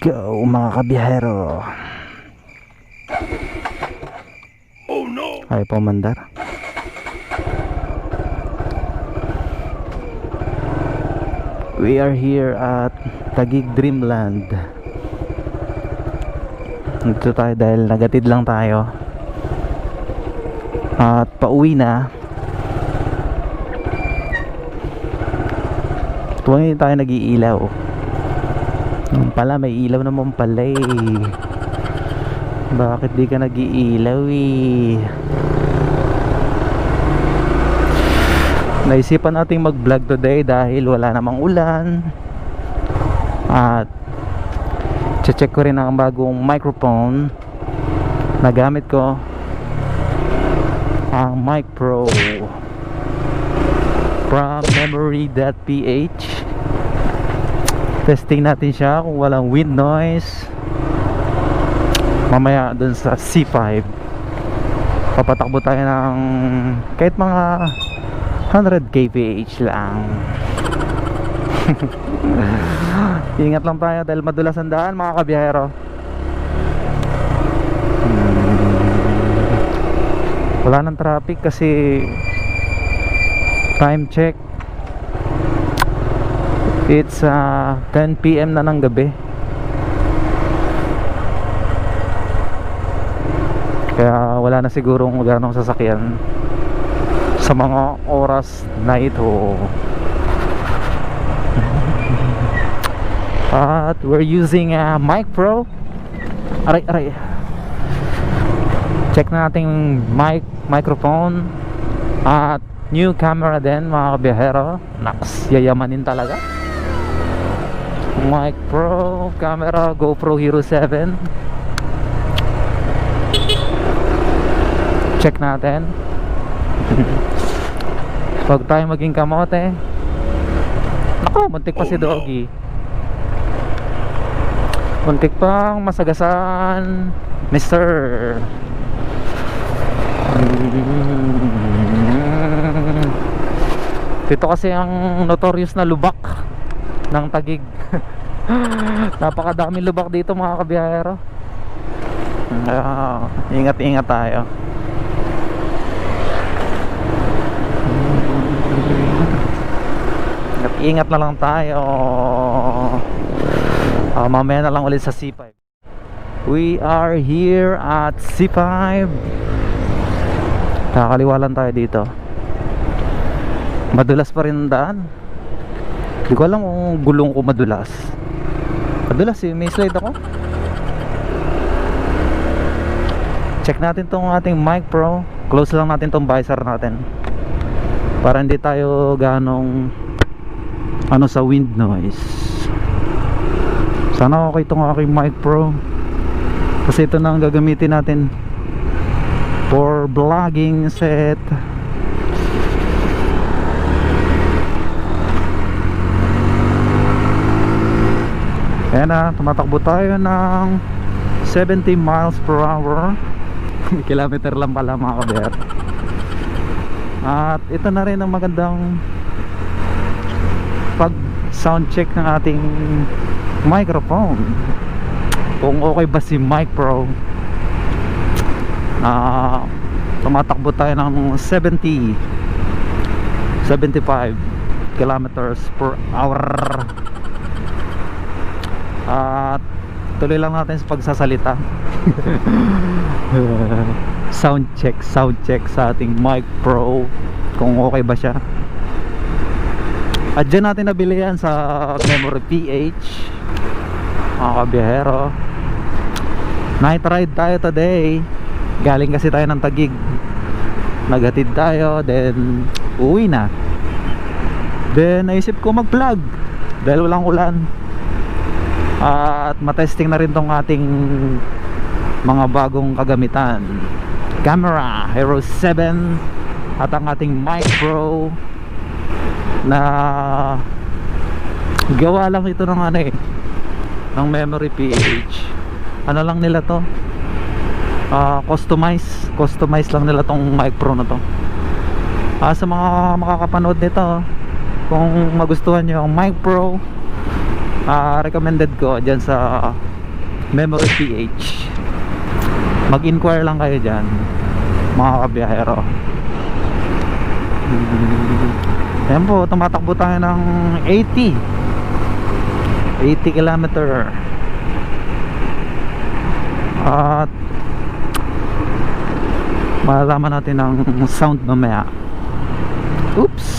go mga kabiyahero. Oh no! Ay po mandar. We are here at Taguig Dreamland. Dito tayo dahil nagatid lang tayo at pauwi na. Tuwing tayo nag-iilaw. Pala may ilaw naman pala eh. Bakit di ka nag-iilaw eh? Naisipan nating mag-vlog today dahil wala namang ulan. At check ko rin ang bagong microphone na gamit ko, ang Mic Pro from memory.ph. Testing natin siya kung walang wind noise. Mamaya dun sa C5 papatakbo tayo ng kahit mga 100 kph lang. Ingat lang tayo dahil madulas ang daan mga kabiyahero. Wala nang traffic kasi time check, it's 10 PM na ng gabi. Kaya wala na sigurong ganong sasakyan sa mga oras na ito. At we're using a Mic Pro. Aray. Check na natin microphone at new camera din mga kabiyahero. Naks, yayamanin talaga. Mic Pro camera, GoPro Hero 7. Check natin. Huwag tayo maging kamote. Naku, muntik pa si Doggy. Muntik pang masagasaan, Mister. Dito kasi ang notorious na lubak ng Taguig. Napakadaming lubak dito mga kabiyahero. Ingat tayo. Ingat na lang tayo. Mamaya na lang ulit sa C5. We are here at C5. Kakaliwa lang tayo dito. Madulas pa rin ang daan. Hindi ko alam kung gulong ko madulas. Madulas eh, may slide ako. Check natin tong ating Mic Pro. Close lang natin tong visor natin para hindi tayo ganong sa wind noise. Sana okay itong aking Mic Pro kasi ito na ang gagamitin natin for vlogging set. Ayan na, tumatakbo tayo ng 70 miles per hour. Kilometer lang pala mga kaber. At ito na rin ang magandang pag sound check ng ating microphone, kung okay ba si Mic Pro. Tumatakbo tayo ng 75 kilometers per hour. At tuloy lang natin sa pagsasalita. sound check sa ating Mic Pro, kung okay ba siya. At dyan natin nabili yan sa memory.ph mga kabiyahero. Night ride tayo today. Galing kasi tayo ng Taguig, naghatid tayo, then uwi na. Then naisip ko mag vlog dahil walang ulan. At matesting na rin tong ating mga bagong kagamitan, camera Hero 7 at ang ating Mic Pro na gawa lang ito ng ng memory.ph. Ano lang nila to, customize lang nila tong Mic Pro na to. Sa mga makakapanood nito, kung magustuhan nyo ang Mic Pro, recommended ko dyan sa memory.ph. Mag-inquire lang kayo dyan, mga kabiyahero. Ayan po, tumatakbo tayo ng 80 kilometer. At malalaman natin ang sound mamaya. Oops,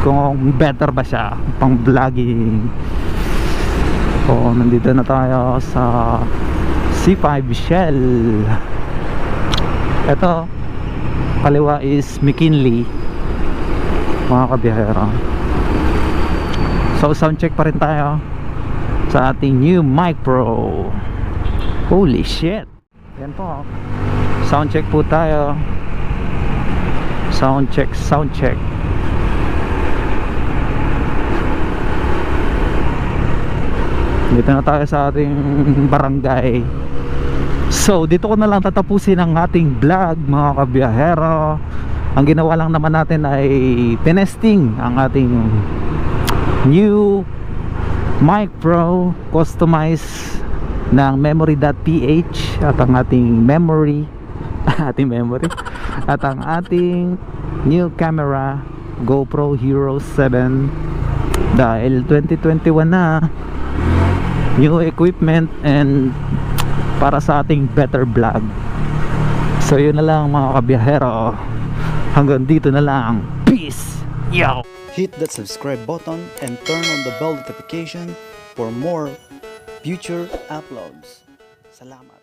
kung better ba siya pang vlogging. So nandito na tayo sa C5 Shell. Ito kaliwa is McKinley, mga kabiyahero. So sound check pa rin tayo sa ating new mic pro. Holy shit. Yan po, sound check po tayo. Sound check, sound check. Dito na tayo sa ating barangay. So dito ko na lang tatapusin ang ating vlog, mga kabiyahero. Ang ginawa lang naman natin ay tinesting ang ating new mic pro, customize ng memory.ph at ang ating memory at ang ating new camera GoPro Hero 7 dahil 2021 na, new equipment and para sa ating better vlog. So yun na lang, mga kabiyahero, hanggang dito na lang. Peace! Yo! Hit that subscribe button and turn on the bell notification for more future uploads. Salamat.